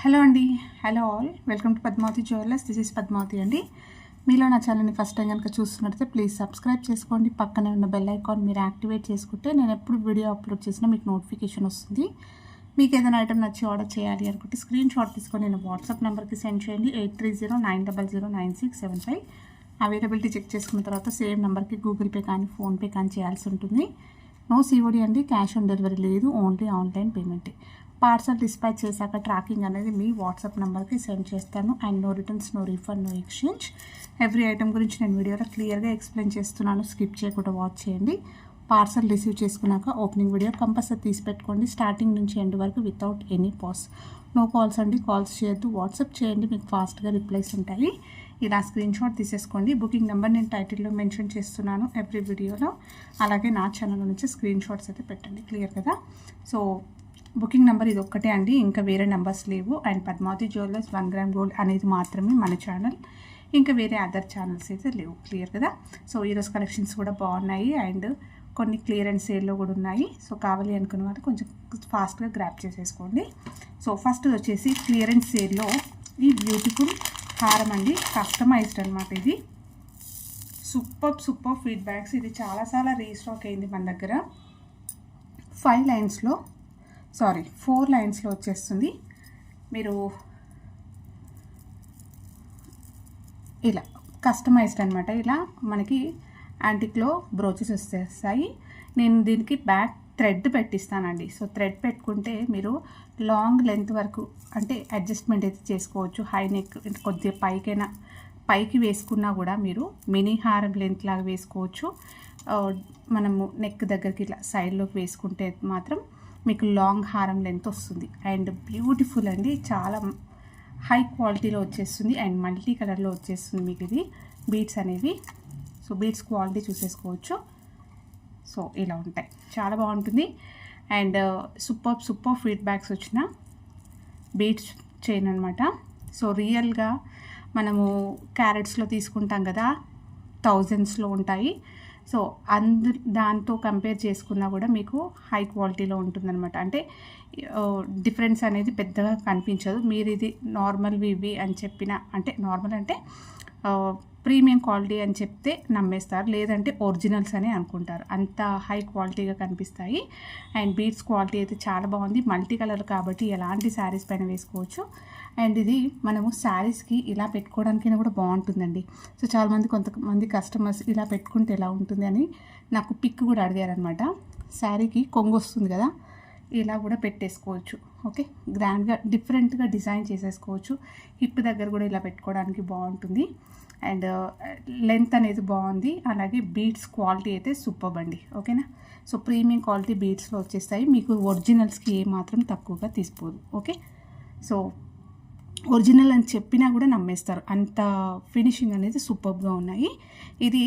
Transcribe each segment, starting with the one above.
Hello అండి, hello all, welcome to Padmavati jewellers. This is Padmavati అండి. మీలో నా ఛానల్ని ఫస్ట్ టైం కనుక చూస్తున్నట్లయితే ప్లీజ్ సబ్స్క్రైబ్ చేసుకోండి. పక్కనే ఉన్న బెల్ ఐకాన్ మీరు యాక్టివేట్ చేసుకుంటే నేను ఎప్పుడు వీడియో అప్లోడ్ చేసినా మీకు నోటిఫికేషన్ వస్తుంది. మీకు ఏదైనా ఐటమ్ నచ్చి ఆర్డర్ చేయాలి అనుకుంటే స్క్రీన్ షాట్ తీసుకొని నేను వాట్సాప్ నెంబర్కి సెండ్ చేయండి. 8309009675. అవైలబిలిటీ చెక్ చేసుకున్న తర్వాత సేమ్ నెంబర్కి గూగుల్ పే కానీ ఫోన్పే కానీ చేయాల్సి ఉంటుంది. నో సిఓడి అండి, క్యాష్ ఆన్ డెలివరీ లేదు, ఓన్లీ ఆన్లైన్ పేమెంటే. పార్సల్ డిస్పాచ్ చేశాక ట్రాకింగ్ అనేది మీ వాట్సాప్ నెంబర్కి సెండ్ చేస్తాను. And no returns, no refund, no exchange. Every item గురించి నేను వీడియోలో క్లియర్గా ఎక్స్ప్లెయిన్ చేస్తున్నాను. స్కిప్ చేయకుండా వాచ్ చేయండి. పార్సల్ రిసీవ్ చేసుకున్నాక ఓపెనింగ్ వీడియో కంపల్సరీ తీసి పెట్టుకోండి. స్టార్టింగ్ నుంచి ఎండ్ వరకు without any pause. No calls అండి, కాల్స్ చేయొద్దు, వాట్సాప్ చేయండి, మీకు ఫాస్ట్గా రిప్లైస్ ఉంటాయి. ఇలా స్క్రీన్ షాట్ తీసేసుకోండి. బుకింగ్ నెంబర్ నేను టైటిల్లో మెన్షన్ చేస్తున్నాను ఎవ్రీ వీడియోలో. అలాగే నా ఛానల్ నుంచి స్క్రీన్ షాట్స్ అయితే పెట్టండి. క్లియర్ కదా? సో బుకింగ్ నెంబర్ ఇది ఒక్కటే అండి, ఇంకా వేరే నెంబర్స్ లేవు. And Padmavati jewellers 1 gram gold అనేది మాత్రమే మన ఛానల్, ఇంకా వేరే అదర్ ఛానల్స్ అయితే లేవు. క్లియర్ కదా? సో ఈరోజు కలెక్షన్స్ కూడా బాగున్నాయి అండ్ కొన్ని క్లియరెన్స్ సేల్లో కూడా ఉన్నాయి. సో కావాలి అనుకున్న వాళ్ళు కొంచెం ఫాస్ట్గా గ్రాప్ చేసేసుకోండి. సో ఫస్ట్ వచ్చేసి క్లియరెన్స్ సేల్లో ఈ బ్యూటిఫుల్ హారం అండి, కస్టమైజ్డ్ అనమాట. ఇది సూపర్ ఫీడ్బ్యాక్స్. ఇది చాలా రీస్టాక్ అయింది మన దగ్గర. 4 లైన్స్లో వచ్చేస్తుంది. మీరు ఇలా కస్టమైజ్డ్ అనమాట. ఇలా మనకి యాంటిక్లో బ్రోచెస్ వచ్చేస్తాయి. నేను దీనికి బ్యాక్ థ్రెడ్ పెట్టిస్తానండి. సో థ్రెడ్ పెట్టుకుంటే మీరు లాంగ్ లెంత్ వరకు అంటే అడ్జస్ట్మెంట్ అయితే చేసుకోవచ్చు. హై నెక్ కొద్దిగా పైకి వేసుకున్నా కూడా మీరు మినీ హారం లెంత్ లాగా వేసుకోవచ్చు. మనము నెక్ దగ్గరికి ఇలా సైడ్లోకి వేసుకుంటే మాత్రం మీకు లాంగ్ హారం లెంత్ వస్తుంది. అండ్ బ్యూటిఫుల్ అండి, చాలా హై క్వాలిటీలో వచ్చేస్తుంది అండ్ మల్టీ కలర్లో వచ్చేస్తుంది మీకు ఇది బీడ్స్ అనేవి. సో బీడ్స్ క్వాలిటీ చూసేసుకోవచ్చు. సో ఇలా ఉంటాయి, చాలా బాగుంటుంది. అండ్ సూపర్ ఫీడ్బ్యాక్స్ వచ్చిన బీడ్స్ చైన్ అనమాట. సో రియల్గా మనము క్యారెట్స్లో తీసుకుంటాం కదా, థౌజండ్స్లో ఉంటాయి. సో దాంతో కంపేర్ చేసుకున్నా కూడా మీకు హై క్వాలిటీలో ఉంటుందన్నమాట. అంటే డిఫరెన్స్ అనేది పెద్దగా కనిపించదు. మీరు ఇది నార్మల్ ఇవి అని చెప్పిన, అంటే నార్మల్ అంటే ప్రీమియం క్వాలిటీ అని చెప్తే నమ్మేస్తారు, లేదంటే ఒరిజినల్స్ అని అనుకుంటారు. అంత హై క్వాలిటీగా కనిపిస్తాయి. అండ్ బీడ్స్ క్వాలిటీ అయితే చాలా బాగుంది. మల్టీ కలర్ కాబట్టి ఎలాంటి శారీస్ పైన వేసుకోవచ్చు. అండ్ ఇది మనము శారీస్కి ఇలా పెట్టుకోవడానికి కూడా బాగుంటుందండి. సో కొంతమంది కస్టమర్స్ ఇలా పెట్టుకుంటే ఎలా ఉంటుంది అని నాకు పిక్ కూడా అడిగారనమాట. శారీకి కొంగు వస్తుంది కదా, ఇలా కూడా పెట్టేసుకోవచ్చు. ఓకే, గ్రాండ్గా డిఫరెంట్గా డిజైన్ చేసేసుకోవచ్చు. హిప్ దగ్గర కూడా ఇలా పెట్టుకోవడానికి బాగుంటుంది. అండ్ లెంత్ అనేది బాగుంది. అలాగే బీడ్స్ క్వాలిటీ అయితే సూపర్ అండి. ఓకేనా? సో ప్రీమియం క్వాలిటీ బీడ్స్లో వచ్చేస్తాయి. మీకు ఒరిజినల్స్కి ఏమాత్రం తక్కువగా తీసిపోదు. ఓకే, సో ఒరిజినల్ అని చెప్పినా కూడా నమ్మేస్తారు, అంత ఫినిషింగ్ అనేది సూపర్గా ఉన్నాయి. ఇది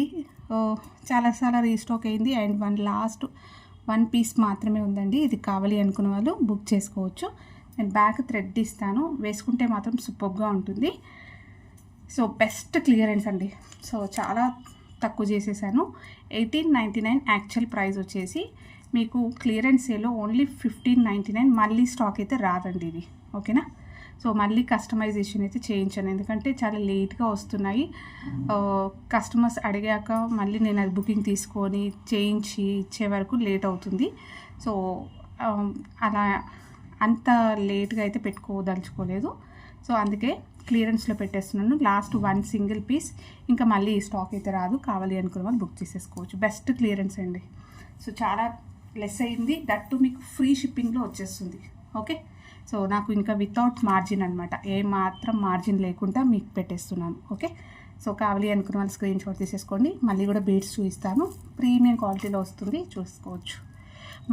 చాలా రీస్టాక్ అయింది. అండ్ లాస్ట్ 1 పీస్ మాత్రమే ఉందండి. ఇది కావాలి అనుకున్న వాళ్ళు బుక్ చేసుకోవచ్చు. నేను బ్యాక్ థ్రెడ్ ఇస్తాను, వేసుకుంటే మాత్రం సూపర్గా ఉంటుంది. సో బెస్ట్ క్లియరెన్స్ అండి. సో చాలా తక్కువ చేసేసాను. 1899 యాక్చువల్ ప్రైస్ వచ్చేసి మీకు క్లియరెన్స్ సేలో ఓన్లీ 1599. మళ్ళీ స్టాక్ అయితే రాదండి ఇది. ఓకేనా? సో మళ్ళీ కస్టమైజేషన్ అయితే చేయించాను, ఎందుకంటే చాలా లేట్గా వస్తున్నాయి. కస్టమర్స్ అడిగాక మళ్ళీ నేను అది బుకింగ్ తీసుకొని చేయించి ఇచ్చే వరకు లేట్ అవుతుంది. సో అలా అంత లేట్గా అయితే పెట్టుకోదలుచుకోలేదు. సో అందుకే క్లియరెన్స్లో పెట్టేస్తున్నాను. లాస్ట్ 1 సింగిల్ పీస్, ఇంకా మళ్ళీ స్టాక్ అయితే రాదు. కావాలి అనుకున్న వాళ్ళు బుక్ చేసేసుకోవచ్చు. బెస్ట్ క్లియరెన్స్ అండి. సో చాలా లెస్ అయింది, దట్టు మీకు ఫ్రీ షిప్పింగ్లో వచ్చేస్తుంది. ఓకే, సో నాకు ఇంకా వితౌట్ మార్జిన్ అనమాట, ఏ మాత్రం మార్జిన్ లేకుండా మీకు పెట్టేస్తున్నాను. ఓకే, సో కావాలి అనుకున్న వాళ్ళు స్క్రీన్ షాట్ తీసేసుకోండి. మళ్ళీ కూడా బీడ్స్ చూపిస్తాను, ప్రీమియం క్వాలిటీలో వస్తుంది, చూసుకోవచ్చు.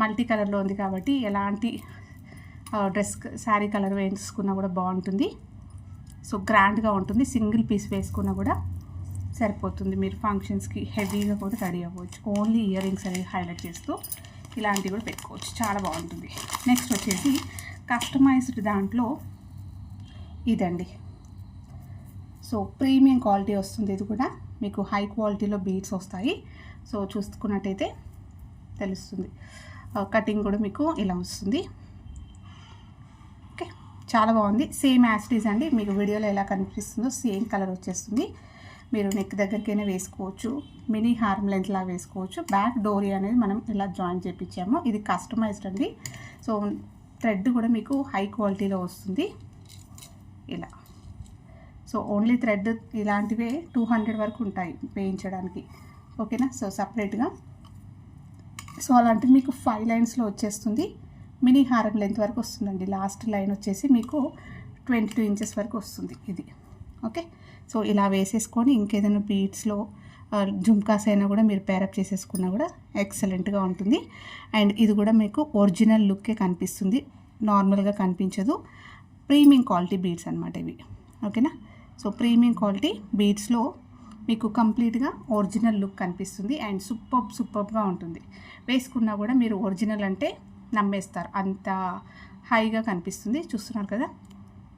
మల్టీ కలర్లో ఉంది కాబట్టి ఎలాంటి డ్రెస్ శారీ కలర్ వేసుకున్నా కూడా బాగుంటుంది. సో గ్రాండ్గా ఉంటుంది. సింగిల్ పీస్ వేసుకున్నా కూడా సరిపోతుంది. మీరు ఫంక్షన్స్కి హెవీగా కూడా రెడీ అవ్వచ్చు. ఓన్లీ ఇయర్ రింగ్స్ అనేవి హైలైట్ చేస్తూ ఇలాంటివి కూడా పెట్టుకోవచ్చు, చాలా బాగుంటుంది. నెక్స్ట్ వచ్చేసి కస్టమైజ్డ్ దాంట్లో ఇదండి. సో ప్రీమియం క్వాలిటీ వస్తుంది. ఇది కూడా మీకు హై క్వాలిటీలో బీడ్స్ వస్తాయి. సో చూసుకున్నట్టయితే తెలుస్తుంది. కటింగ్ కూడా మీకు ఇలా వస్తుంది. ఓకే, చాలా బాగుంది. సేమ్ యాస్టీస్ అండి, మీకు వీడియోలో ఎలా కనిపిస్తుందో సేమ్ కలర్ వచ్చేస్తుంది. మీరు నెక్ దగ్గరికైనా వేసుకోవచ్చు, మినీ హార్మ్ లెంత్ లాగా వేసుకోవచ్చు. బ్యాక్ డోరీ అనేది మనం ఇలా జాయిన్ చేయించాము. ఇది కస్టమైజ్డ్ అండి. సో థ్రెడ్ కూడా మీకు హై క్వాలిటీలో వస్తుంది ఇలా. సో ఓన్లీ థ్రెడ్ ఇలాంటివే 200 వరకు ఉంటాయి వేయించడానికి, ఓకేనా. సో సపరేట్గా సో అలాంటిది మీకు 5 లైన్స్లో వచ్చేస్తుంది. మినీ హారం లెంత్ వరకు వస్తుందండి. లాస్ట్ లైన్ వచ్చేసి మీకు 22 ఇంచెస్ వరకు వస్తుంది ఇది, ఓకే. సో ఇలా వేసేసుకొని ఇంకేదైనా బీడ్స్లో జుమ్కాస్ అయినా కూడా మీరు పేరప్ చేసేసుకున్నా కూడా ఎక్సలెంట్గా ఉంటుంది. అండ్ ఇది కూడా మీకు ఒరిజినల్ లుక్కే కనిపిస్తుంది, నార్మల్గా కనిపించదు. ప్రీమియం క్వాలిటీ బీడ్స్ అనమాట ఇవి, ఓకేనా. సో ప్రీమియం క్వాలిటీ బీడ్స్లో మీకు కంప్లీట్గా ఒరిజినల్ లుక్ కనిపిస్తుంది. అండ్ సూపర్గా ఉంటుంది. వేసుకున్నా కూడా మీరు ఒరిజినల్ అంటే నమ్మేస్తారు, అంత హైగా కనిపిస్తుంది. చూస్తున్నారు కదా.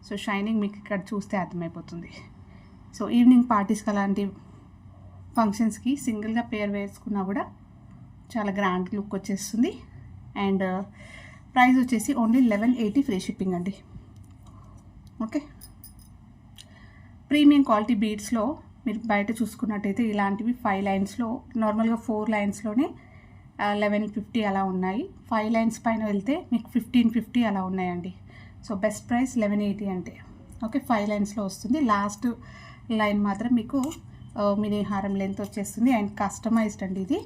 సో షైనింగ్ మీకు ఇక్కడ చూస్తే అర్థమైపోతుంది. సో ఈవినింగ్ పార్టీస్కి అలాంటి ఫంక్షన్స్కి సింగిల్గా పేర్ వేసుకున్నా కూడా చాలా గ్రాండ్ లుక్ వచ్చేస్తుంది. అండ్ ప్రైస్ వచ్చేసి ఓన్లీ 1180 ఫ్రీ షిప్పింగ్ అండి, ఓకే. ప్రీమియం క్వాలిటీ బీడ్స్లో మీరు బయట చూసుకున్నట్టయితే ఇలాంటివి 5 లైన్స్లో, నార్మల్గా 4 లైన్స్లోనే 1150 అలా ఉన్నాయి. 5 లైన్స్ పైన వెళ్తే మీకు 1550 అలా ఉన్నాయండి. సో బెస్ట్ ప్రైస్ 1180 అంటే, ఓకే. 5 లైన్స్లో వస్తుంది. లాస్ట్ లైన్ మాత్రం మీకు మినీ హారం లెంత్ వచ్చేస్తుంది. అండ్ కస్టమైజ్డ్ అండి ఇది,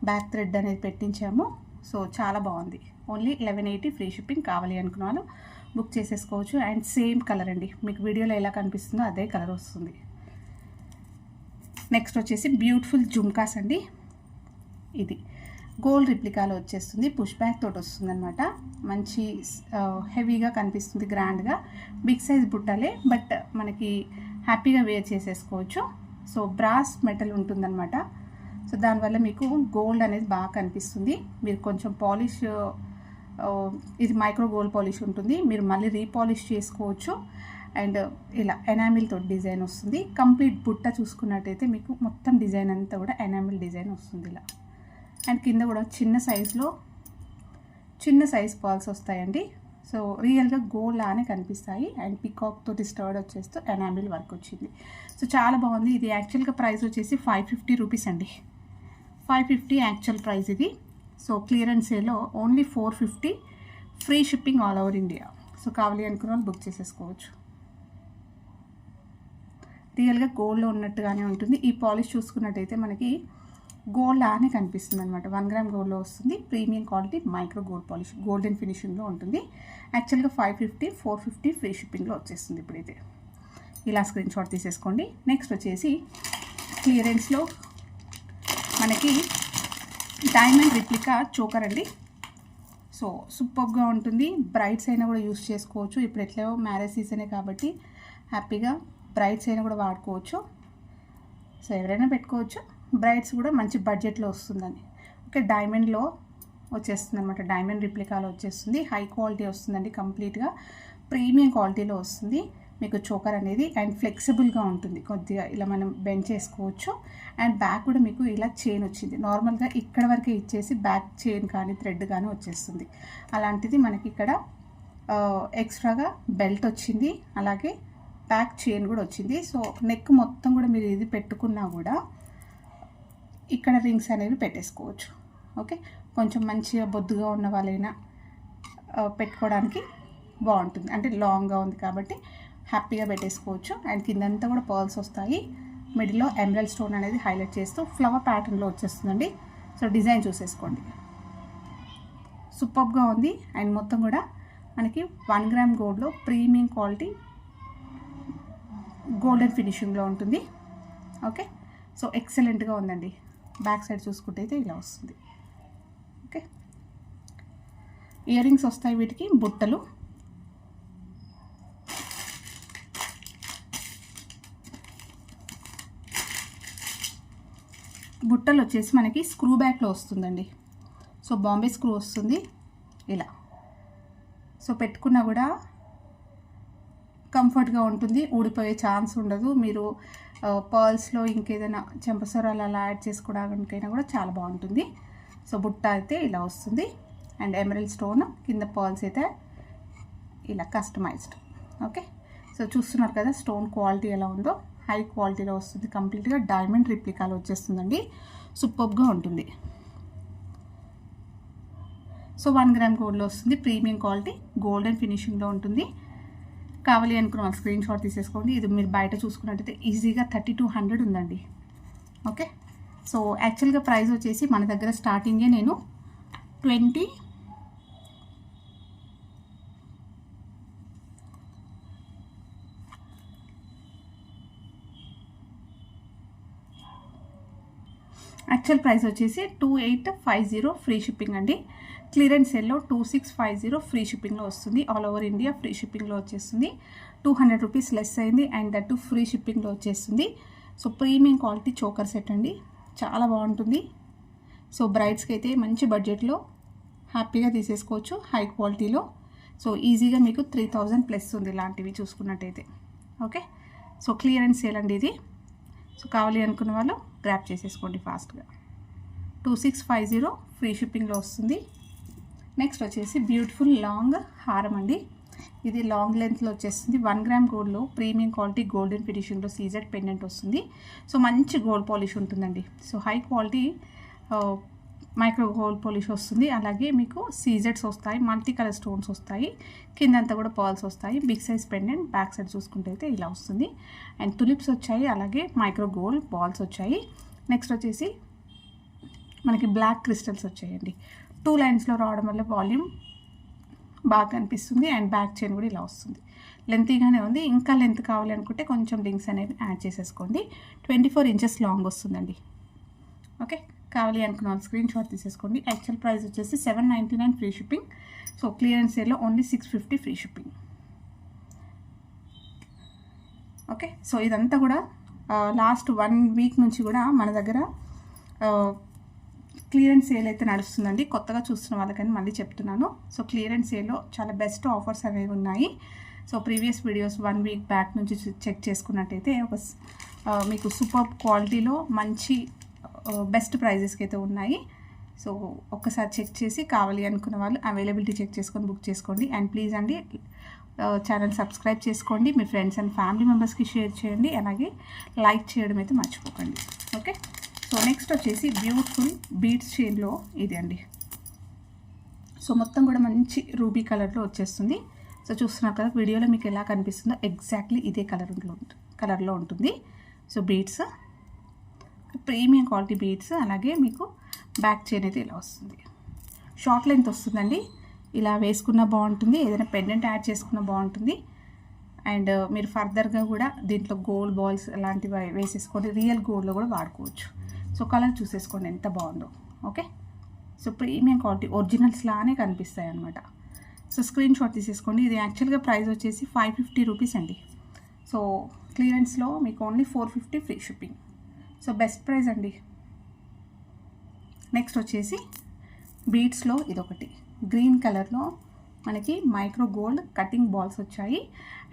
బ్యాక్ థ్రెడ్ అనేది పెట్టించాము. సో చాలా బాగుంది. Only 1180 free shipping. కావాలి అనుకున్న వాళ్ళు బుక్ చేసేసుకోవచ్చు. అండ్ సేమ్ కలర్ అండి, మీకు వీడియోలో ఎలా కనిపిస్తుందో అదే కలర్ వస్తుంది. నెక్స్ట్ వచ్చేసి బ్యూటిఫుల్ జుమ్కాస్ అండి. ఇది గోల్డ్ రిప్లికాలో వచ్చేస్తుంది, పుష్ బ్యాక్ తోటి వస్తుంది అనమాట. మంచి హెవీగా కనిపిస్తుంది, గ్రాండ్గా. బిగ్ సైజ్ బుట్టలే, బట్ మనకి హ్యాపీగా వేర్ చేసేసుకోవచ్చు. సో బ్రాస్ మెటల్ ఉంటుందన్నమాట. సో దానివల్ల మీకు గోల్డ్ అనేది బాగా కనిపిస్తుంది. మీరు కొంచెం పాలిష్, ఇది మైక్రో గోల్డ్ పాలిష్ ఉంటుంది, మీరు మళ్ళీ రీపాలిష్ చేసుకోవచ్చు. అండ్ ఇలా ఎనామిల్ తోటి డిజైన్ వస్తుంది. కంప్లీట్ బుట్ట చూసుకున్నట్టయితే మీకు మొత్తం డిజైన్ అంతా కూడా ఎనామిల్ డిజైన్ వస్తుంది ఇలా. అండ్ కింద కూడా చిన్న సైజ్ పర్ల్స్ వస్తాయండి. సో రియల్గా గోల్డ్ లానే కనిపిస్తాయి. అండ్ పికాక్ తోటి స్టర్డ్ వచ్చేస్తూ ఎనామిల్ వర్క్ వచ్చింది. సో చాలా బాగుంది. ఇది యాక్చువల్గా ప్రైస్ వచ్చేసి 550 రూపీస్ అండి. 550 యాక్చువల్ ప్రైస్ ఇది. సో క్లియరెన్స్ సేల్లో only 450 free shipping all over India. So కావాలి అనుకున్న వాళ్ళు బుక్ చేసేసుకోవచ్చు. రియల్గా గోల్డ్లో ఉన్నట్టుగానే ఉంటుంది. ఈ పాలిష్ చూసుకున్నట్టయితే మనకి గోల్డ్ లానే కనిపిస్తుంది అనమాట. 1 గ్రామ్ గోల్డ్లో వస్తుంది. Premium quality micro gold polish, golden ఫినిషింగ్లో ఉంటుంది. యాక్చువల్గా 550, 450 ఫ్రీ షిప్పింగ్లో వచ్చేస్తుంది ఇప్పుడైతే. ఇలా స్క్రీన్ షాట్ తీసేసుకోండి. నెక్స్ట్ వచ్చేసి క్లియరెన్స్లో మనకి డైమండ్ రిప్లికా చోకర్ అండి. సో సూపర్గా ఉంటుంది. బ్రైడ్స్ అయినా కూడా యూస్ చేసుకోవచ్చు. ఇప్పుడు ఎట్లా మ్యారేజ్ సీజనే కాబట్టి హ్యాపీగా బ్రైడ్స్ అయినా కూడా వాడుకోవచ్చు. సో ఎవరైనా పెట్టుకోవచ్చు. బ్రైడ్స్ కూడా మంచి బడ్జెట్లో వస్తుందని, ఓకే. డైమండ్లో వచ్చేస్తుంది అనమాట. డైమండ్ రిప్లికాలో వచ్చేస్తుంది. హై క్వాలిటీ వస్తుందండి, కంప్లీట్గా ప్రీమియం క్వాలిటీలో వస్తుంది మీకు చోకర్ అనేది. అండ్ ఫ్లెక్సిబుల్గా ఉంటుంది, కొద్దిగా ఇలా మనం బెండ్ చేసుకోవచ్చు. అండ్ బ్యాక్ కూడా మీకు ఇలా చైన్ వచ్చింది. నార్మల్గా ఇక్కడ వరకే ఇచ్చేసి బ్యాక్ చైన్ కానీ థ్రెడ్ కానీ వచ్చేస్తుంది. అలాంటిది మనకి ఇక్కడ ఎక్స్ట్రాగా బెల్ట్ వచ్చింది, అలాగే బ్యాక్ చైన్ కూడా వచ్చింది. సో నెక్ మొత్తం కూడా మీరు ఇది పెట్టుకున్నా కూడా ఇక్కడ రింగ్స్ అనేవి పెట్టేసుకోవచ్చు, ఓకే. కొంచెం మంచిగా బొద్దుగా ఉన్న వాళ్ళైనా పెట్టుకోవడానికి బాగుంటుంది. అంటే లాంగ్గా ఉంది కాబట్టి హ్యాపీగా పెట్టేసుకోవచ్చు. అండ్ కిందంతా కూడా పర్ల్స్ వస్తాయి. మిడిల్లో ఎమరల్డ్ స్టోన్ అనేది హైలైట్ చేస్తూ ఫ్లవర్ ప్యాటర్న్లో వచ్చేస్తుందండి. సో డిజైన్ చూసేసుకోండి, సూపర్గా ఉంది. అండ్ మొత్తం కూడా మనకి 1 గ్రామ్ గోల్డ్లో ప్రీమియం క్వాలిటీ గోల్డెన్ ఫినిషింగ్లో ఉంటుంది, ఓకే. సో ఎక్సలెంట్గా ఉందండి. బ్యాక్ సైడ్ చూసుకుంటే అయితే ఇలా వస్తుంది, ఓకే. ఇయర్ రింగ్స్ వస్తాయి వీటికి, బుట్టలు. బుట్టలు వచ్చేసి మనకి స్క్రూ బ్యాక్లో వస్తుందండి. సో బాంబే స్క్రూ వస్తుంది ఇలా. సో పెట్టుకున్నా కూడా కంఫర్ట్గా ఉంటుంది, ఊడిపోయే ఛాన్స్ ఉండదు. మీరు పర్ల్స్లో ఇంకేదైనా చెంపసరాలు అలా యాడ్ చేసుకోవడానికైనా కూడా చాలా బాగుంటుంది. సో బుట్ట అయితే ఇలా వస్తుంది. అండ్ ఎమరల్డ్ స్టోన్ కింద పర్ల్స్ అయితే ఇలా కస్టమైజ్డ్. ఓకే, సో చూస్తున్నారు కదా స్టోన్ క్వాలిటీ ఎలా ఉందో, హై క్వాలిటీలో వస్తుంది. కంప్లీట్గా డైమండ్ రిప్లికాలో వచ్చేస్తుందండి. సూపర్గా ఉంటుంది. సో 1 గ్రామ్ గోల్డ్లో వస్తుంది. ప్రీమియం క్వాలిటీ గోల్డెన్ ఫినిషింగ్లో ఉంటుంది. కావాలి అనుకున్న వాళ్ళు స్క్రీన్ షాట్ తీసేసుకోండి. ఇది మీరు బయట చూసుకున్నట్టయితే ఈజీగా 3200 ఉందండి. ఓకే, సో యాక్చువల్గా ప్రైస్ వచ్చేసి మన దగ్గర స్టార్టింగే నేను 20 యాక్చువల్ ప్రైస్ వచ్చేసి 2850 ఫ్రీ షిప్పింగ్ అండి. క్లియరెన్స్ సేల్లో 2650 ఫ్రీ షిప్పింగ్లో వస్తుంది. ఆల్ ఓవర్ ఇండియా ఫ్రీ షిప్పింగ్లో వచ్చేస్తుంది. 200 రూపీస్ లెస్ అయింది అండ్ దట్ టు ఫ్రీ షిప్పింగ్లో వచ్చేస్తుంది. So premium quality choker set అండి, చాలా బాగుంటుంది. సో బ్రైడ్స్కి అయితే మంచి బడ్జెట్లో హ్యాపీగా తీసేసుకోవచ్చు, హై క్వాలిటీలో. సో ఈజీగా మీకు 3000 ప్లస్ ఉంది ఇలాంటివి చూసుకున్నట్టయితే. ఓకే, సో క్లియరెన్స్ సేల్ అండి ఇది. సో కావాలి అనుకున్న వాళ్ళు గ్రాప్ చేసేసుకోండి ఫాస్ట్గా. 2650 ఫ్రీ షిప్పింగ్లో వస్తుంది. నెక్స్ట్ వచ్చేసి బ్యూటిఫుల్ లాంగ్ హారం అండి. ఇది లాంగ్ లెంత్లో వచ్చేస్తుంది. 1 గ్రామ్ గోల్డ్లో ప్రీమియం క్వాలిటీ గోల్డెన్ ఫినిషింగ్లో సీజెడ్ పెండెంట్ వస్తుంది. సో మంచి గోల్డ్ పాలిష్ ఉంటుందండి. So high quality micro gold polish వస్తుంది. అలాగే మీకు సీజెడ్స్ వస్తాయి, మల్టీ కలర్ స్టోన్స్ వస్తాయి, కిందంతా కూడా పర్ల్స్ వస్తాయి. Big size pendant back side చూసుకుంటే అయితే ఇలా వస్తుంది. అండ్ తులిప్స్ వచ్చాయి, అలాగే మైక్రో గోల్డ్ బాల్స్ వచ్చాయి. నెక్స్ట్ వచ్చేసి మనకి బ్లాక్ క్రిస్టల్స్ వచ్చాయండి. 2 లైన్స్లో రావడం వల్ల వాల్యూమ్ బాగా కనిపిస్తుంది. అండ్ బ్యాక్ చైన్ కూడా ఇలా వస్తుంది. లెంతీగానే ఉంది. ఇంకా లెంత్ కావాలి అనుకుంటే కొంచెం లింక్స్ అనేవి యాడ్ చేసేసుకోండి. 24 ఇంచెస్ లాంగ్ వస్తుందండి. ఓకే, కావాలి అనుకున్న వాళ్ళు స్క్రీన్ షాట్ తీసేసుకోండి. యాక్చువల్ ప్రైస్ వచ్చేసి 799 ఫ్రీ షిప్పింగ్. సో క్లియరెన్స్ సేల్లో only 650 free shipping. Okay, so ఇదంతా కూడా లాస్ట్ 1 వీక్ నుంచి కూడా మన దగ్గర క్లియరెన్స్ సేల్ అయితే నడుస్తుందండి. కొత్తగా చూస్తున్న వాళ్ళకని మళ్ళీ చెప్తున్నాను. సో క్లియరెన్స్ సేల్లో చాలా బెస్ట్ ఆఫర్స్ అనేవి ఉన్నాయి. So previous videos 1 week back నుంచి చెక్ చేసుకున్నట్టయితే మీకు సూపర్ క్వాలిటీలో మంచి బెస్ట్ ప్రైజెస్కి అయితే ఉన్నాయి. సో ఒక్కసారి చెక్ చేసి కావాలి అనుకున్న వాళ్ళు అవైలబిలిటీ చెక్ చేసుకొని బుక్ చేసుకోండి. అండ్ ప్లీజ్ అండి ఛానల్ సబ్స్క్రైబ్ చేసుకోండి, మీ ఫ్రెండ్స్ అండ్ ఫ్యామిలీ మెంబర్స్కి షేర్ చేయండి, అలాగే లైక్ చేయడం అయితే మర్చిపోకండి. ఓకే, సో నెక్స్ట్ వచ్చేసి బ్యూటిఫుల్ బీడ్స్ చైన్లో ఇది అండి. సో మొత్తం కూడా మంచి రూబీ కలర్లో వచ్చేస్తుంది. సో చూస్తున్నారు కదా వీడియోలో మీకు ఎలా కనిపిస్తుందో ఎగ్జాక్ట్లీ ఇదే కలర్లో ఉంటుంది. So beads premium quality beads, అలాగే మీకు బ్యాక్ చైన్ అయితే ఇలా వస్తుంది. షార్ట్ లెంత్ వస్తుందండి. ఇలా వేసుకున్న బాగుంటుంది, ఏదైనా పెండెంట్ యాడ్ చేసుకున్న బాగుంటుంది. అండ్ మీరు ఫర్దర్గా కూడా దీంట్లో గోల్డ్ బాల్స్ అలాంటివి వేసేసుకొని రియల్ గోల్డ్లో కూడా వాడుకోవచ్చు. సో కలర్ చూసేసుకోండి ఎంత బాగుందో. Okay, so premium quality originals లానే కనిపిస్తాయి అన్నమాట. సో స్క్రీన్ షాట్ తీసేసుకోండి. ఇది యాక్చువల్గా ప్రైస్ వచ్చేసి 550 రూపీస్ అండి. సో క్లియరెన్స్లో మీకు only 450 free shipping. So best price అండి. నెక్స్ట్ వచ్చేసి బీడ్స్లో ఇదొకటి గ్రీన్ కలర్లో మనకి మైక్రో గోల్డ్ కటింగ్ బాల్స్ వచ్చాయి.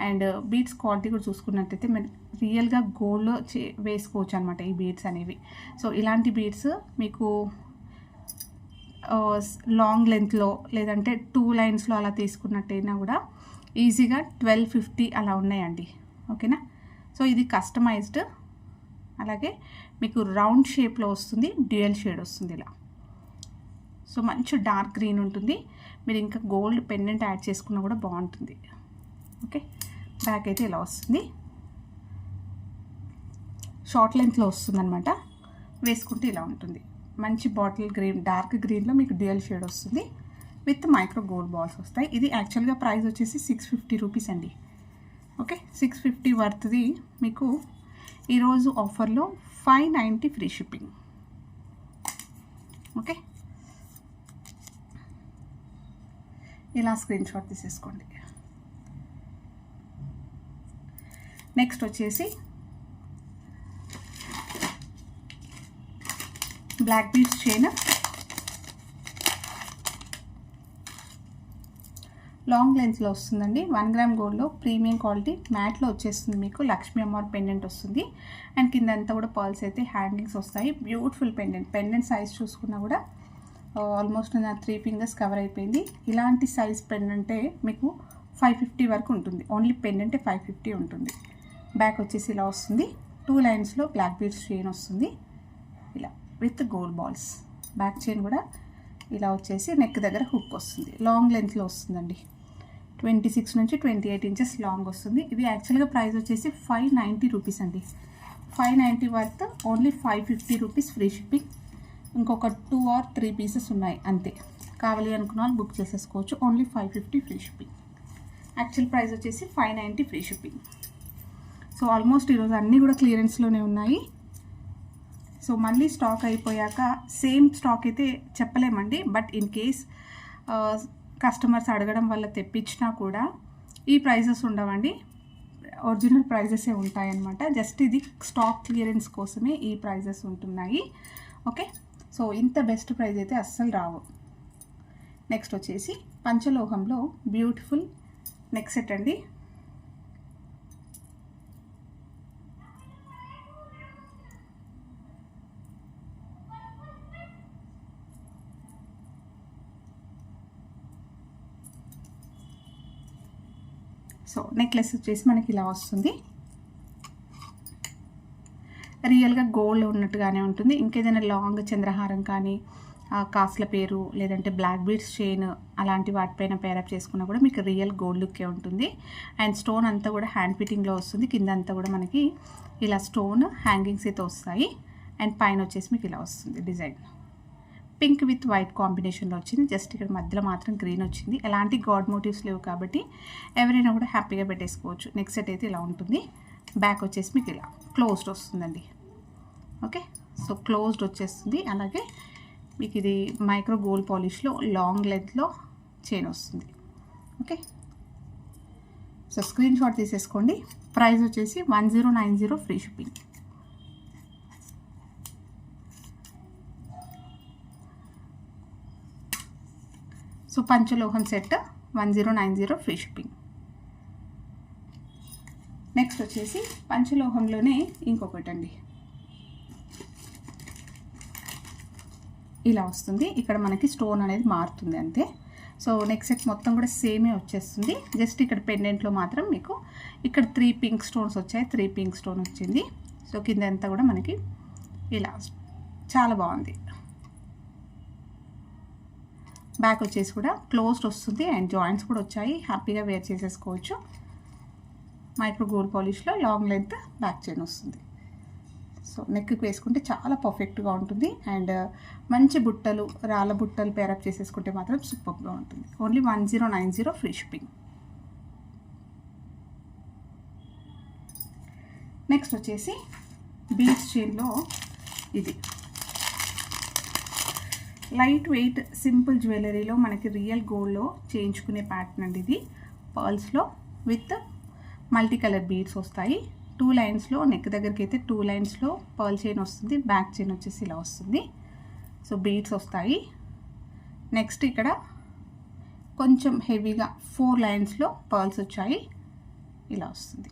అండ్ బీడ్స్ క్వాలిటీ కూడా చూసుకున్నట్టయితే మీరు రియల్గా గోల్డ్లో వేసుకోవచ్చు అనమాట ఈ బీడ్స్ అనేవి. సో ఇలాంటి బీడ్స్ మీకు లాంగ్ లెంత్లో లేదంటే 2 లైన్స్లో అలా తీసుకున్నట్టయినా కూడా ఈజీగా 1250 అలా ఉన్నాయండి. ఓకేనా, సో ఇది కస్టమైజ్డ్, అలాగే మీకు రౌండ్ షేప్లో వస్తుంది, డ్యూయల్ షేడ్ వస్తుంది ఇలా. సో మంచి డార్క్ గ్రీన్ ఉంటుంది. మీరు ఇంకా గోల్డ్ పెండెంట్ యాడ్ చేసుకున్నా కూడా బాగుంటుంది. ఓకే, బ్యాక్ అయితే ఇలా వస్తుంది. షార్ట్ లెంత్లో వస్తుందన్నమాట. వేసుకుంటే ఇలా ఉంటుంది. మంచి బాటిల్ గ్రీన్, డార్క్ గ్రీన్లో మీకు డ్యూయల్ షేడ్ వస్తుంది విత్ మైక్రో గోల్డ్ బాల్స్ వస్తాయి. ఇది యాక్చువల్గా ప్రైస్ వచ్చేసి 650 రూపీస్ అండి. ఓకే, 650 వర్త్ది మీకు ఈరోజు ఆఫర్లో 590 ఫ్రీ షిప్పింగ్. ఓకే, ఇలా స్క్రీన్ షాట్ తీసేసుకోండి. నెక్స్ట్ వచ్చేసి బ్లాక్ బీడ్స్ చైన్, లాంగ్ లెన్స్లో వస్తుందండి. 1 గ్రామ్ గోల్డ్లో ప్రీమియం క్వాలిటీ మ్యాట్లో వచ్చేస్తుంది. మీకు లక్ష్మీ అమ్మవారి పెండెంట్ వస్తుంది. అండ్ కింద అంతా కూడా పర్ల్స్ అయితే హ్యాంగింగ్స్ వస్తాయి. బ్యూటిఫుల్ పెండెంట్ సైజ్ చూసుకున్నా కూడా ఆల్మోస్ట్ నా 3 ఫింగర్స్ కవర్ అయిపోయింది. ఇలాంటి సైజ్ పెండెంటే మీకు 550 వరకు ఉంటుంది. ఓన్లీ పెండెంటే 550 ఉంటుంది. బ్యాక్ వచ్చేసి ఇలా వస్తుంది. 2 లైన్స్లో బ్లాక్ బీడ్స్ చైన్ వస్తుంది ఇలా with gold balls. Back chain కూడా ఇలా వచ్చేసి నెక్ దగ్గర హుక్ వస్తుంది. లాంగ్ లెంత్లో వస్తుందండి. 26 నుంచి 28 ఇంచెస్ లాంగ్ వస్తుంది. ఇది యాక్చువల్గా ప్రైస్ వచ్చేసి 590 రూపీస్ అండి. 590 worth only 550 rupees free shipping. ఇంకొక 2 or 3 పీసెస్ ఉన్నాయి అంతే. కావాలి అనుకున్న వాళ్ళు బుక్ చేసేసుకోవచ్చు. Only 550 free shipping. Actual price వచ్చేసి 590 ఫ్రీ షిప్పింగ్. సో ఆల్మోస్ట్ ఈరోజు అన్నీ కూడా క్లియరెన్స్లోనే ఉన్నాయి. సో మళ్ళీ స్టాక్ అయిపోయాక సేమ్ స్టాక్ అయితే చెప్పలేమండి. బట్ ఇన్ కేస్ కస్టమర్స్ అడగడం వల్ల తెప్పించినా కూడా ఈ ప్రైజెస్ ఉండవండి. ఒరిజినల్ ప్రైజెసే ఉంటాయన్నమాట. జస్ట్ ఇది స్టాక్ క్లియరెన్స్ కోసమే ఈ ప్రైజెస్ ఉంటున్నాయి. ఓకే, సో ఇంత బెస్ట్ ప్రైస్ అయితే అస్సలు రావు. నెక్స్ట్ వచ్చేసి పంచలోహంలో బ్యూటిఫుల్ నెక్ సెట్ అండి. సో నెక్లెస్ వచ్చేసి మనకి ఇలా వస్తుంది. రియల్గా గోల్డ్ ఉన్నట్టుగానే ఉంటుంది. ఇంకేదైనా లాంగ్ చంద్రహారం కానీ కాస్ట్ల పేరు లేదంటే బ్లాక్ బీడ్స్ చైన్ అలాంటి వాటిపైన పేరప్ చేసుకున్నా కూడా మీకు రియల్ గోల్డ్ లుక్కే ఉంటుంది. అండ్ స్టోన్ అంతా కూడా హ్యాండ్ ఫిట్టింగ్లో వస్తుంది. కింద అంతా కూడా మనకి ఇలా స్టోన్ హ్యాంగింగ్స్ అయితే వస్తాయి. అండ్ పైన వచ్చేసి మీకు ఇలా వస్తుంది డిజైన్. పింక్ విత్ వైట్ కాంబినేషన్లో వచ్చింది. జస్ట్ ఇక్కడ మధ్యలో మాత్రం గ్రీన్ వచ్చింది. ఎలాంటి గాడ్ మోటివ్స్ లేవు కాబట్టి ఎవరైనా కూడా హ్యాపీగా పెట్టేసుకోవచ్చు. నెక్స్ట్ సెట్ అయితే ఇలా ఉంటుంది. బ్యాక్ వచ్చేసి మీకు ఇలా క్లోజ్డ్ వస్తుందండి. ఓకే, సో క్లోజ్డ్ వచ్చేస్తుంది. అలాగే మీకు ఇది మైక్రో గోల్డ్ పాలిష్లో లాంగ్ లెంత్లో చైన్ వస్తుంది. ఓకే, సో స్క్రీన్ షాట్ తీసేసుకోండి. ప్రైస్ వచ్చేసి 1090 ఫ్రీ షిప్పింగ్. సో పంచలోహం సెట్ 1090 ఫ్రీ షిప్పింగ్. నెక్స్ట్ వచ్చేసి పంచలోహంలోనే ఇంకొకటి అండి. ఇలా వస్తుంది. ఇక్కడ మనకి స్టోన్ అనేది మారుతుంది అంతే. సో నెక్స్ట్ సెట్ మొత్తం కూడా సేమే వచ్చేస్తుంది. జస్ట్ ఇక్కడ పెండెంట్లో మాత్రం మీకు ఇక్కడ 3 పింక్ స్టోన్స్ వచ్చాయి. 3 పింక్ స్టోన్ వచ్చింది. సో కింద అంతా కూడా మనకి ఇలా చాలా బాగుంది. బ్యాక్ వచ్చేసి కూడా క్లోజ్డ్ వస్తుంది. అండ్ జాయింట్స్ కూడా వచ్చాయి. హ్యాపీగా వేర్ చేసేసుకోవచ్చు. మైక్రో గోల్డ్ పాలిష్లో లాంగ్ లెంత్ బ్యాక్ చైన్ వస్తుంది. సో నెక్కి వేసుకుంటే చాలా పర్ఫెక్ట్గా ఉంటుంది. అండ్ మంచి బుట్టలు రాళ్ళ బుట్టలు పేరప్ చేసేసుకుంటే మాత్రం సూపర్గా ఉంటుంది. Only 1090 free shipping. నెక్స్ట్ వచ్చేసి బీడ్స్ చైన్లో ఇది లైట్ వెయిట్ సింపుల్ జ్యువెలరీలో మనకి రియల్ గోల్డ్లో చేయించుకునే ప్యాటర్న్ అండి. ఇది పర్ల్స్లో విత్ మల్టీ కలర్ బీడ్స్ వస్తాయి. 2 లైన్స్లో నెక్ దగ్గరికి అయితే 2 లైన్స్లో పర్ల్ చైన్ వస్తుంది. బ్యాక్ చైన్ వచ్చేసి ఇలా వస్తుంది. సో బీడ్స్ వస్తాయి. నెక్స్ట్ ఇక్కడ కొంచెం హెవీగా 4 లైన్స్లో పర్ల్స్ వచ్చాయి. ఇలా వస్తుంది.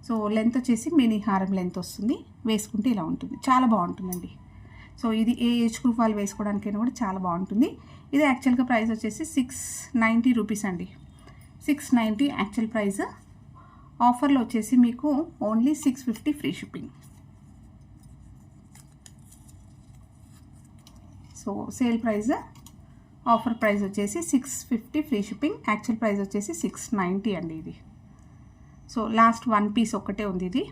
సో లెంత్ వచ్చేసి మినీ హారం లెంత్ వస్తుంది. వేసుకుంటే ఇలా ఉంటుంది. చాలా బాగుంటుందండి. సో ఇది ఏ ఏజ్ గ్రూప్ వాళ్ళు వేసుకోవడానికైనా కూడా చాలా బాగుంటుంది. ఇది యాక్చువల్గా ప్రైస్ వచ్చేసి 690 రూపీస్ అండి. 690 యాక్చువల్ ప్రైస్. ఆఫర్లో వచ్చేసి మీకు only 650 free shipping. So sale price offer price వచ్చేసి 650 ఫ్రీ షిప్పింగ్. యాక్చువల్ ప్రైస్ వచ్చేసి 690 అండి ఇది. సో లాస్ట్ 1 పీస్ ఒక్కటే ఉంది ఇది.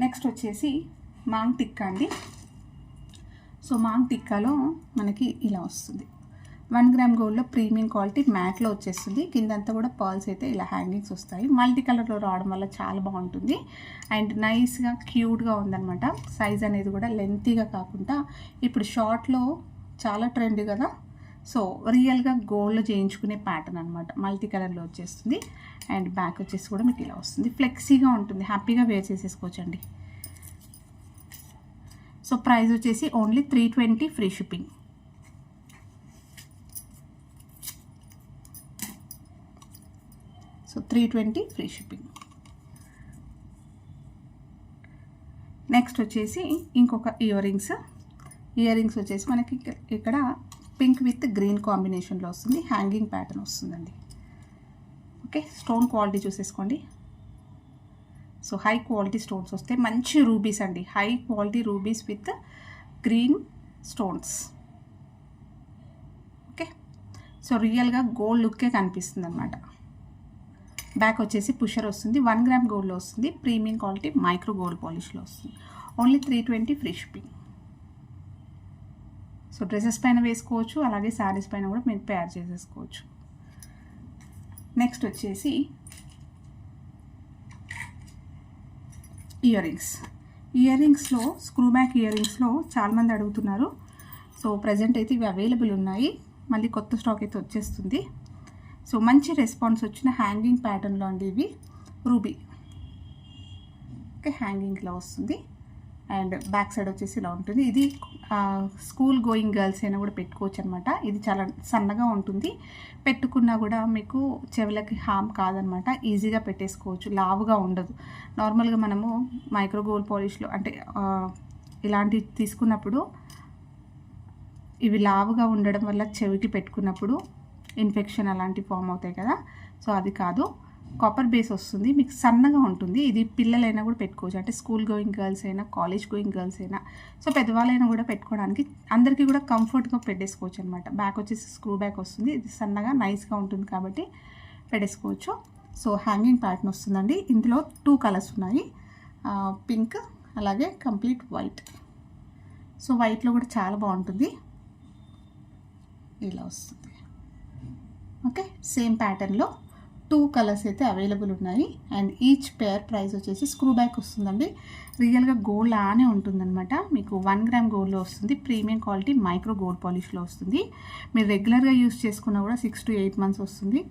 నెక్స్ట్ వచ్చేసి మాంగ్ టిక్కా అండి. సో మాంగ్ టిక్కాలో మనకి ఇలా వస్తుంది. 1 గ్రామ్ గోల్డ్లో ప్రీమియం క్వాలిటీ మ్యాట్లో వచ్చేస్తుంది. కిందంతా కూడా పర్ల్స్ అయితే ఇలా హ్యాంగింగ్స్ వస్తాయి. మల్టీ కలర్లో రావడం వల్ల చాలా బాగుంటుంది. అండ్ నైస్గా క్యూట్గా ఉందన్నమాట. సైజ్ అనేది కూడా లెంతీగా కాకుండా ఇప్పుడు షార్ట్లో చాలా ట్రెండ్ కదా. సో రియల్గా గోల్డ్లో చేయించుకునే ప్యాటర్న్ అనమాట. మల్టీ కలర్లో వచ్చేస్తుంది. అండ్ బ్యాక్ వచ్చేసి కూడా మీకు ఇలా వస్తుంది. ఫ్లెక్సీగా ఉంటుంది. హ్యాపీగా వేర్ చేసేసుకోవచ్చండి. సో ప్రైస్ వచ్చేసి only 320 free shipping. So 320 free shipping. Next వచ్చేసి ఇంకొక ఇయర్ రింగ్స్ వచ్చేసి మనకి ఇక్కడ పింక్ విత్ గ్రీన్ కాంబినేషన్లో వస్తుంది. హ్యాంగింగ్ ప్యాటర్న్ వస్తుందండి. ఓకే, స్టోన్ క్వాలిటీ చూసేసుకోండి. సో హై క్వాలిటీ స్టోన్స్ వస్తాయి. మంచి రూబీస్ అండి, high quality rubies with green stones. Okay, so రియల్గా గోల్డ్ లుక్కే కనిపిస్తుంది అనమాట. బ్యాక్ వచ్చేసి పుషర్ వస్తుంది. 1 గ్రామ్ గోల్డ్లో వస్తుంది. ప్రీమియం క్వాలిటీ మైక్రో గోల్డ్ పాలిష్లో వస్తుంది. Only 320 free shipping. So dresses పైన వేసుకోవచ్చు, అలాగే శారీస్ పైన కూడా మీరు పేర్ చేసేసుకోవచ్చు. నెక్స్ట్ వచ్చేసి ఇయర్ రింగ్స్లో స్క్రూ బ్యాక్ ఇయర్ రింగ్స్లో చాలామంది అడుగుతున్నారు. సో ప్రజెంట్ అయితే ఇవి అవైలబుల్ ఉన్నాయి. మళ్ళీ కొత్త స్టాక్ అయితే వచ్చేస్తుంది. సో మంచి రెస్పాన్స్ వచ్చిన హ్యాంగింగ్ ప్యాటర్న్లో అండి ఇవి. రూబీ ఓకే, హ్యాంగింగ్లో వస్తుంది. అండ్ బ్యాక్ సైడ్ వచ్చేసి ఇలా ఉంటుంది. ఇది స్కూల్ గోయింగ్ గర్ల్స్ అయినా కూడా పెట్టుకోవచ్చు అనమాట. ఇది చాలా సన్నగా ఉంటుంది, పెట్టుకున్నా కూడా మీకు చెవులకి హామ్ కాదనమాట. ఈజీగా పెట్టేసుకోవచ్చు, లావుగా ఉండదు. నార్మల్గా మనము మైక్రో గోల్డ్ పాలిష్లో అంటే ఇలాంటివి తీసుకున్నప్పుడు ఇవి లావుగా ఉండడం వల్ల చెవికి పెట్టుకున్నప్పుడు ఇన్ఫెక్షన్ అలాంటివి ఫామ్ అవుతాయి కదా. సో అది కాదు, కాపర్ బేస్ వస్తుంది, మీకు సన్నగా ఉంటుంది. ఇది పిల్లలైనా కూడా పెట్టుకోవచ్చు, అంటే స్కూల్ గోయింగ్ గర్ల్స్ అయినా, కాలేజ్ గోయింగ్ గర్ల్స్ అయినా, సో పెద్దవాళ్ళైనా కూడా పెట్టుకోవడానికి అందరికీ కూడా కంఫర్ట్గా పెట్టేసుకోవచ్చు అనమాట. బ్యాక్ వచ్చేసి స్క్రూ బ్యాక్ వస్తుంది. ఇది సన్నగా నైస్గా ఉంటుంది కాబట్టి పెట్టేసుకోవచ్చు. సో హ్యాంగింగ్ ప్యాటర్న్ వస్తుందండి. ఇందులో 2 కలర్స్ ఉన్నాయి, పింక్ అలాగే కంప్లీట్ వైట్. సో వైట్లో కూడా చాలా బాగుంటుంది, ఇలా వస్తుంది. ఓకే, సేమ్ ప్యాటర్న్లో 2 కలర్స్ అయితే అవైలబుల్ ఉన్నాయి. అండ్ ఈచ్ పేర్ ప్రైస్ వచ్చేసి స్క్రూ బ్యాక్ వస్తుందండి. రియల్గా గోల్డ్ లానే ఉంటుందన్నమాట. మీకు 1 గ్రామ్ గోల్డ్లో వస్తుంది. ప్రీమియం క్వాలిటీ మైక్రో గోల్డ్ పాలిష్లో వస్తుంది. మీరు రెగ్యులర్గా యూస్ చేసుకున్నా కూడా 6 to 8 months వస్తుంది.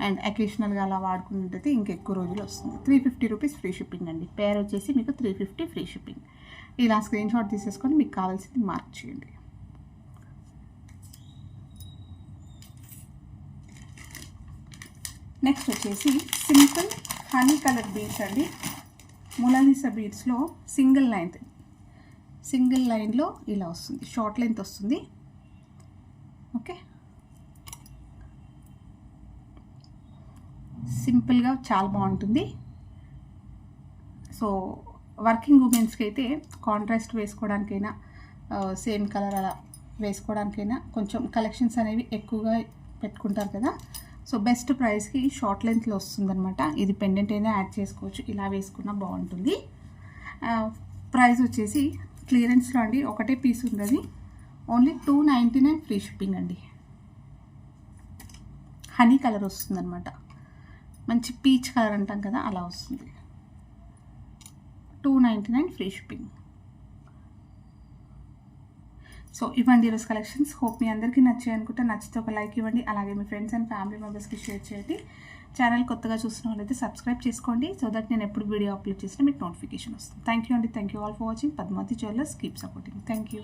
అండ్ అకేషనల్గా అలా వాడుకున్నట్టయితే ఇంకెక్కువ రోజులు వస్తుంది. 350 రూపీస్ ఫ్రీ షిప్పింగ్ అండి. పేర్ వచ్చేసి మీకు 350 ఫ్రీ షిప్పింగ్. ఇలా స్క్రీన్ షాట్ తీసేసుకొని మీకు కావాల్సింది మార్క్ చేయండి. నెక్స్ట్ వచ్చేసి సింపుల్ హనీ కలర్ బీడ్స్ అండి. మొనాలిసా బీడ్స్లో సింగిల్ లైన్లో ఇలా వస్తుంది, షార్ట్ లెంత్ వస్తుంది. ఓకే, సింపుల్గా చాలా బాగుంటుంది. సో వర్కింగ్ ఉమెన్స్కి అయితే కాంట్రాస్ట్ వేసుకోవడానికైనా, సేమ్ కలర్ అలా వేసుకోవడానికైనా కొంచెం కలెక్షన్స్ అనేవి ఎక్కువగా పెట్టుకుంటారు కదా. సో బెస్ట్ ప్రైస్కి షార్ట్ లెంత్లో వస్తుందన్నమాట. ఇది పెండెంట్ అయినా యాడ్ చేసుకోవచ్చు, ఇలా వేసుకున్నా బాగుంటుంది. ప్రైస్ వచ్చేసి క్లియరెన్స్లో అండి, ఒకటే పీస్ ఉంది, ఓన్లీ 299 ఫ్రీ షిప్పింగ్ అండి. హనీ కలర్ వస్తుందన్నమాట, మంచి పీచ్ కలర్ అంటాం కదా, అలా వస్తుంది. 299 ఫ్రీ షిప్పింగ్. సో ఇవ్వండి ఈరోజు కలెక్షన్స్. హోప్ మీ అందరికీ నచ్చాయి అనుకుంటే, నచ్చితే ఒక లైక్ ఇవ్వండి, అలాగే మీ ఫ్రెండ్స్ అండ్ ఫ్యామిలీ మెంబర్స్కి షేర్ చేయండి. ఛానల్ కొత్తగా చూసిన వాళ్ళైతే సబ్స్క్రైబ్ చేసుకోండి, సో దట్ నేను ఎప్పుడు వీడియో అప్లోడ్ చేసినా మీకు నోటిఫికేషన్ వస్తుంది. థ్యాంక్ యూ అండి. Thank you all for watching. Padmavati jewellers, keep supporting. Thank you.